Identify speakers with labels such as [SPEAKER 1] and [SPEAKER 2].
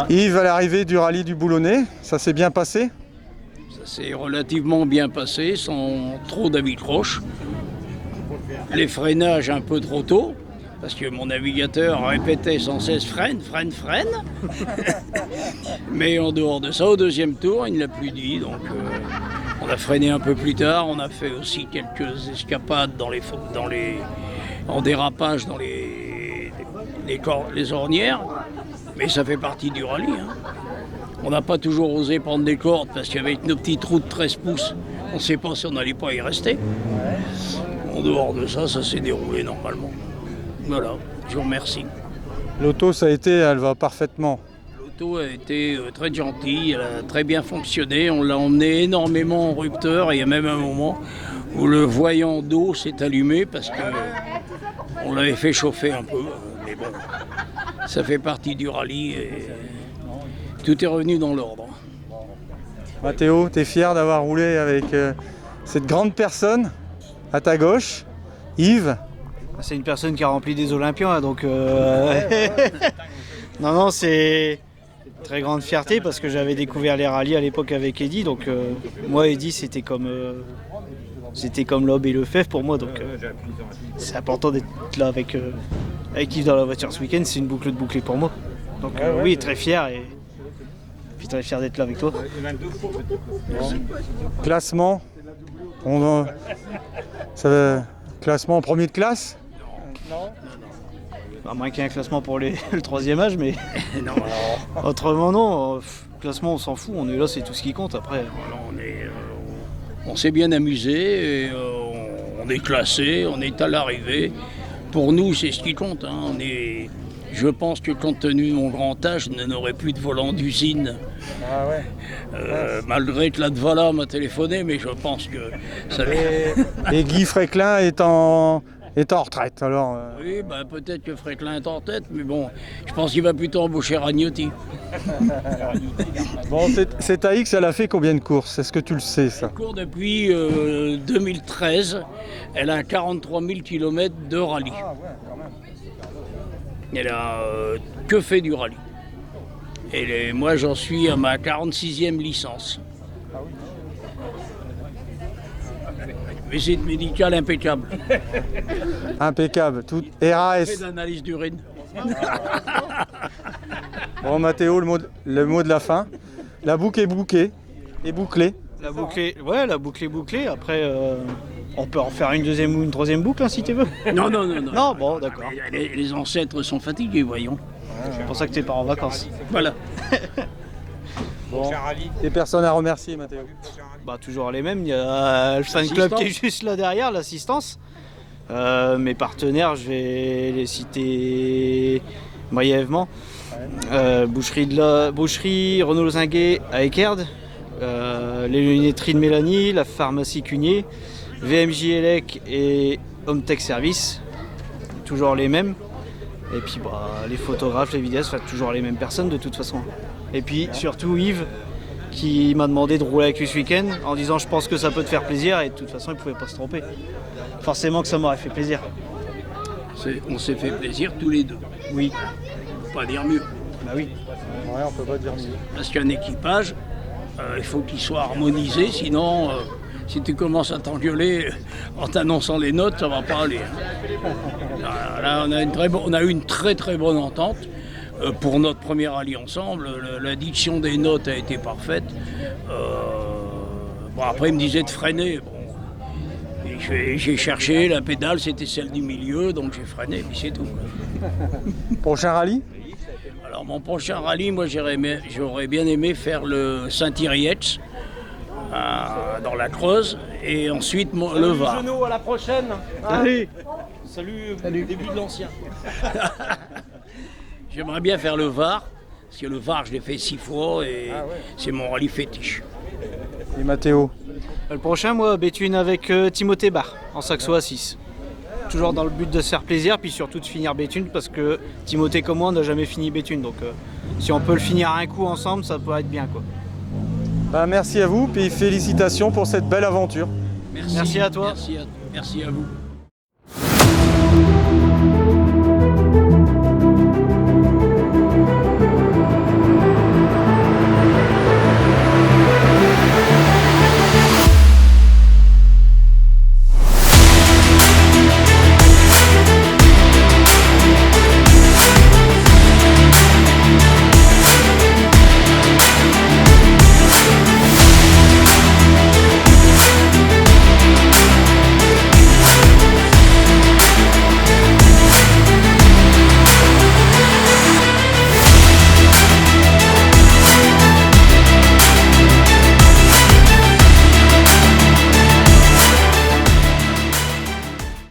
[SPEAKER 1] Yves, à l'arrivée du rallye du Boulonnais, ça s'est bien passé?
[SPEAKER 2] Ça s'est relativement bien passé, sans trop d'accroches. Les freinages un peu trop tôt, parce que mon navigateur répétait sans cesse freine, freine, freine. Mais en dehors de ça, au deuxième tour, il ne l'a plus dit. Donc on a freiné un peu plus tard. On a fait aussi quelques escapades en dérapage dans les ornières. Mais ça fait partie du rallye. Hein. On n'a pas toujours osé prendre des cordes parce qu'avec nos petites routes de 13 pouces, on ne sait pas si on n'allait pas y rester. En dehors de ça, ça s'est déroulé normalement. Voilà, je vous remercie.
[SPEAKER 1] L'auto, ça a été, elle va parfaitement.
[SPEAKER 2] L'auto a été très gentille, elle a très bien fonctionné. On l'a emmené énormément en rupteur et il y a même un moment où le voyant d'eau s'est allumé parce qu'on l'avait fait chauffer un peu. Mais bon, ça fait partie du rallye et tout est revenu dans l'ordre.
[SPEAKER 1] Mathéo, tu es fier d'avoir roulé avec cette grande personne à ta gauche, Yves?
[SPEAKER 3] C'est une personne qui a rempli des Olympiens, donc non, c'est une très grande fierté parce que j'avais découvert les rallyes à l'époque avec Eddy, donc moi Eddy c'était comme l'aube et le fève pour moi, donc c'est important d'être là avec Yves dans la voiture ce week-end, c'est une boucle de bouclée pour moi. Donc oui, très fier et puis très fier d'être là avec toi.
[SPEAKER 1] Classement, classement en premier de classe?
[SPEAKER 3] À moins qu'il y ait un classement pour le troisième âge, mais
[SPEAKER 2] Non,
[SPEAKER 3] autrement non, classement on s'en fout, on est là, c'est tout ce qui compte après.
[SPEAKER 2] on s'est bien amusé, et, on est classé, on est à l'arrivée. Pour nous, c'est ce qui compte. Hein. Je pense que compte tenu de mon grand âge, je n'aurai plus de volant d'usine.
[SPEAKER 1] Ah ouais.
[SPEAKER 2] Malgré que l'Advala m'a téléphoné, mais je pense que ça
[SPEAKER 1] Et Guy Fréclin est en retraite, alors...
[SPEAKER 2] Oui, bah, peut-être que Fréclin est en tête, mais bon, je pense qu'il va plutôt embaucher Ragnotti.
[SPEAKER 1] Bon, cette AX, elle a fait combien de courses? Est-ce que tu le sais, ça?
[SPEAKER 2] Elle court depuis 2013, elle a 43 000 km de rallye.
[SPEAKER 1] Ah ouais, quand même.
[SPEAKER 2] Elle a que fait du rallye. Et moi, j'en suis à ma 46e licence.
[SPEAKER 1] Ah oui.
[SPEAKER 2] Visite médicale impeccable.
[SPEAKER 1] Impeccable, tout
[SPEAKER 2] Fait
[SPEAKER 1] RAS.
[SPEAKER 2] d'analyse d'urine.
[SPEAKER 1] Bon, Mathéo, le mot de la fin. La boucle est bouclée.
[SPEAKER 3] La boucle est bouclée. Après, on peut en faire une deuxième ou une troisième boucle hein, si tu veux.
[SPEAKER 2] Non.
[SPEAKER 3] Non, bon, d'accord.
[SPEAKER 2] Les ancêtres sont fatigués, voyons.
[SPEAKER 3] C'est pour ça que t'es pas en vacances.
[SPEAKER 2] Voilà.
[SPEAKER 1] Bon, des personnes à remercier, Mathéo.
[SPEAKER 3] Bah, toujours les mêmes. Il y a le fan club qui est juste là derrière, l'assistance. Mes partenaires, je vais les citer brièvement. Boucherie Renaud Lozinguet à Eckerd, les lunetteries de Mélanie, la pharmacie Cugnier, VMJ Elec et Hometech Service, toujours les mêmes. Et puis les photographes, les vidéastes, toujours les mêmes personnes de toute façon. Et puis surtout Yves qui m'a demandé de rouler avec lui ce week-end en disant je pense que ça peut te faire plaisir et de toute façon il pouvait pas se tromper. Forcément que ça m'aurait fait plaisir.
[SPEAKER 2] On s'est fait plaisir tous les deux.
[SPEAKER 3] Oui.
[SPEAKER 2] Faut pas dire mieux.
[SPEAKER 3] Bah oui.
[SPEAKER 1] Ouais, on peut pas dire mieux.
[SPEAKER 2] Parce qu'un équipage, il faut qu'il soit harmonisé, sinon si tu commences à t'engueuler en t'annonçant les notes, ça va pas aller. Hein. Là, on a eu une très très bonne entente. Pour notre premier rallye ensemble, l'addiction des notes a été parfaite. Après, il me disait de freiner. Bon. Et j'ai cherché, la pédale, c'était celle du milieu, donc j'ai freiné, puis c'est tout.
[SPEAKER 1] Prochain rallye?
[SPEAKER 2] Alors, mon prochain rallye, moi, j'aurais bien aimé faire le Saint-Yrieix, dans la Creuse, et ensuite le Var.
[SPEAKER 4] Genoux, à la prochaine.
[SPEAKER 3] Allez.
[SPEAKER 4] Salut. Début de l'ancien.
[SPEAKER 2] J'aimerais bien faire le Var, parce que le Var, je l'ai fait 6 fois et c'est mon rallye fétiche.
[SPEAKER 1] Et Mathéo?
[SPEAKER 3] Le prochain, moi, Béthune avec Timothée Bar, en saxo à 6. Toujours dans le but de se faire plaisir, puis surtout de finir Béthune, parce que Timothée comme moi, on n'a jamais fini Béthune. Donc si on peut le finir à un coup ensemble, ça peut être bien, quoi.
[SPEAKER 1] Bah, merci à vous, puis félicitations pour cette belle aventure.
[SPEAKER 3] Merci à toi.
[SPEAKER 2] Merci à vous.